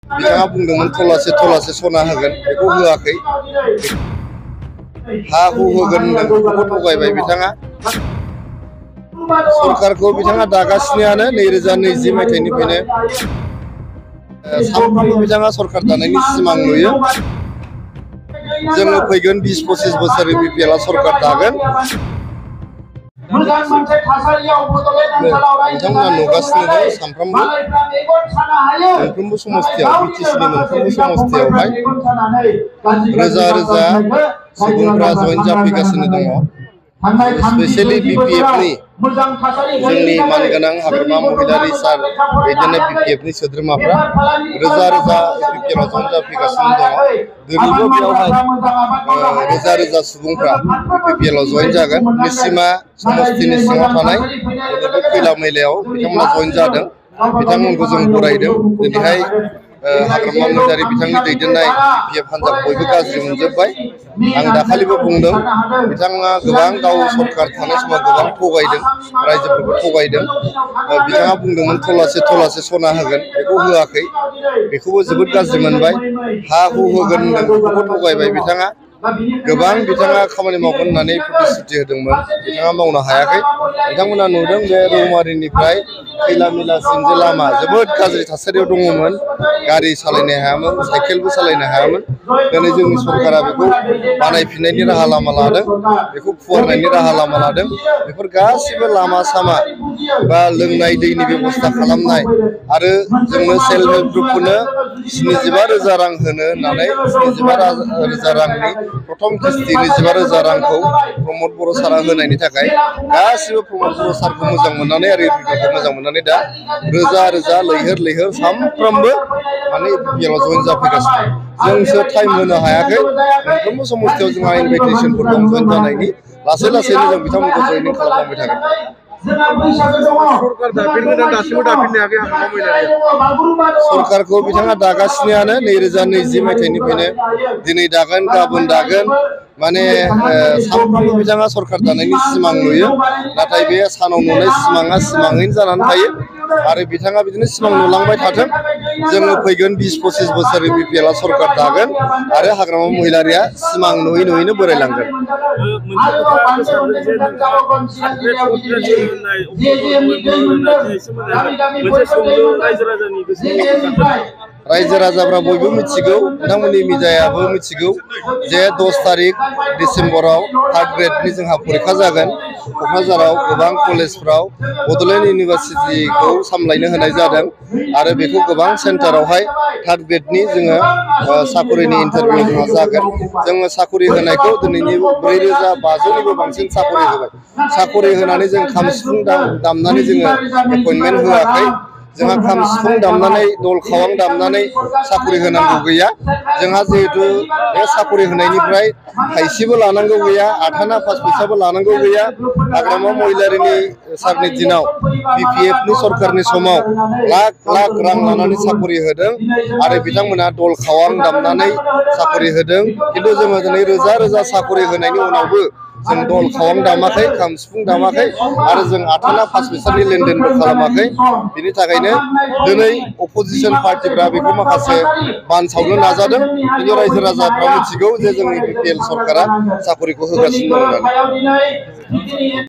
बिथाङा बुंदोंमोन थलासे सना होगोन, बेखौ होआखै। हा हु होगोन होनदों, बेखौबो थगायबाय बिथाङा। सरकारखौ बिथाङा दागासिनोआनो 2020 मायथाइनिफ्रायनो। सानफ्रोमबो बिथाङा सरकार दानायनि सिमां नुयो। जोङो फैगोन 20-25 बोसोर बिपिएलआ सरकार दागोन। बिथांमोना नुगासिनो दं सानफ्रोमबो मोनफ्रोमबो समस्तियाव, बिटिसिनि मोनफ्रोमबो समस्तियावहाय रोजा रोजा सुबुंफ्रा जयेन जाफैगासिनो दङ। स्पेसियेलि बिपिएफनि जोंनि मानगोनां हाग्रामा महिलारि सार दैदेननाय बिपिएफनि सोद्रोमाफ्रा रोजा रोजा बिपिएलआव जयेन जाफैगासिनो दङ। दिनैबो बेयावहाय रोजा रोजा सुबुंफ्रा बिपिएलआव जयेन जागोन। निसिमा समस्तिनि सिङाव थानाय बे खैला मैलायाव बिथांमोना जयेन जादों। बिथांमोनखौ जों बरायदों। दिनैहाय हाग्रामा महिलारि बिथांनि दैदेननाय बिपिएफ हान्जाखौ बयबो गाज्रि मोनजोब्बाय। आं दाखालिबो बुंदों, बिथाङा गोबां गाव सरकार थानाय समाव गोबां थगायदों, रायजोफोरखौ थगायदों। बिथाङा बुंदोंमोन थलासे सना होगोन, बेखौ होआखै। बेखौबो जोबोद गाज्रि मोनबाय। हा हु होगोन होनदों, बेखौबो थगायबाय बिथाङा। गोबां बिथाङा खामानि मावगोन होननानै प्रतिश्रुति होदोंमोन, बिथाङा मावनो हायाखै। बिथांमोना नुदों बे रौमारिनिफ्राय खैला मैलासिम जे लामा जोबोद गाज्रि थासारियाव दङमोन, गारि सालायनो हायामोन, साइकेलबो सालायनो हायामोन। दिनै जोंनि सरकारा बेखौ बानायफिननायनि राहा लामा लादों, बेखौ फुवारनायनि राहा लामा लादों। बेफोर गासिबो लामा सामा बा लोंनाय दैनि बेब'स्था खालामनाय, आरो जोंनो सेल्फ हेल्प ग्रुपफोरनो 75,000 रां होनो होननानै 75,000 रांनि प्रथम किस्ति 25,000 रांखौ प्रमद बर' सारा होनायनि थाखाय गासिबो प्रमद बर' सारखौ मोजां मोननानै आरो बिपिएलखौ मोजां मोननानै दा रोजा रोजा लैहोर सानफ्रोमबो माने बिपिएलआव जयेन जाफैगासिनो। जोंसो टाइम होनो हायाखै। मोनफ्रोमबो समस्तियाव जोंहा इनभाइटेसनफोर दं जयेन जानायनि। लासै लासैनो जों बिथांमोनखौ जयेनिं खालामलांबाय थागोन। सरकार दाफिनगोन, दासिमबो दाफिननो हायाखै हाग्रामा महिलारिया। सरकारखौ बिथाङा दागासिनोआनो 2020 मायथाइनिफ्रायनो। दिनै दागोन, गाबोन दागोन, माने सानफ्रोमबो बिथाङा सरकार दानायनि सिमां नुयो। नाथाय बे सानाव नुनाय सिमाङा सिमाङैनो जानानै थायो। आरो बिथाङा बिदिनो सिमां नुलांबाय थाथों। जोङो फैगोन 20-25 बोसोर बिपिएलआ सरकार दागोन, आरो हाग्रामा महिलारिया सिमां नुयैनो बोरायलांगोन। मोनसे खोथा गोसारदों जे नोंथाङा मोनसे सोंलु रायजो राजानि गोसोआव रायजो राजाफ्रा बयबो मिथिगौ, नोंथांमोननि मिडियायाबो मिथिगौ जे 10 तारिख डिसेम्बराव 3rd ग्रेडनि जोंहा फरिखा जागोन। क'क्राझाराव गोबां कलेजफ्राव बड'लेण्ड इउनिभारसिटिखौ सामलायनो होनाय जादों, आरो बेखौ गोबां सेन्टारावहाय 3rd ग्रेडनि जोङो साकरिनि इन्टारभिउ जोंहा जागोन। जोङो साकरि होनायखौ दिनैनि 4,500निबो बांसिन साकरि होबाय। साकरि होनानै जों खाम सिफुं दामनानै जोङो एपइन्टमेन्ट होआखै। जोंहा खाम सिफुं दामनानै, दल खावां दामनानै साकरि होनांगौ गैया। जोंहा जिहेथु बे साकरि होनायनिफ्राय थाइसेबो लानांगौ गैया, आथाना 5 फैसाबो लानांगौ गैया। हाग्रामा महिलारिनि सारनि दिनाव बिपिएफनि सरकारनि समाव लाख लाख रां लानानै साकरि होदों, आरो बिथांमोना दल खावां दामनानै साकरि होदों। खिन्थु जोङो दिनै रोजा रोजा साकरि होनायनि उनावबो जों दल खावां दामाखै, खाम सिफुं दामाखै, आरो जों आथाना 5 फैसानि लेनदेनबो खालामाखै। बिनि थाखायनो दिनै अपोजिसन पार्टिफ्रा बेखौ माखासे बानसावनो नाजादों। खिन्थु रायजो राजाफ्रा मिथिगौ जे जोंनि बिपिएल सरकारा साकरिखौ होगासिनो दं होननानै।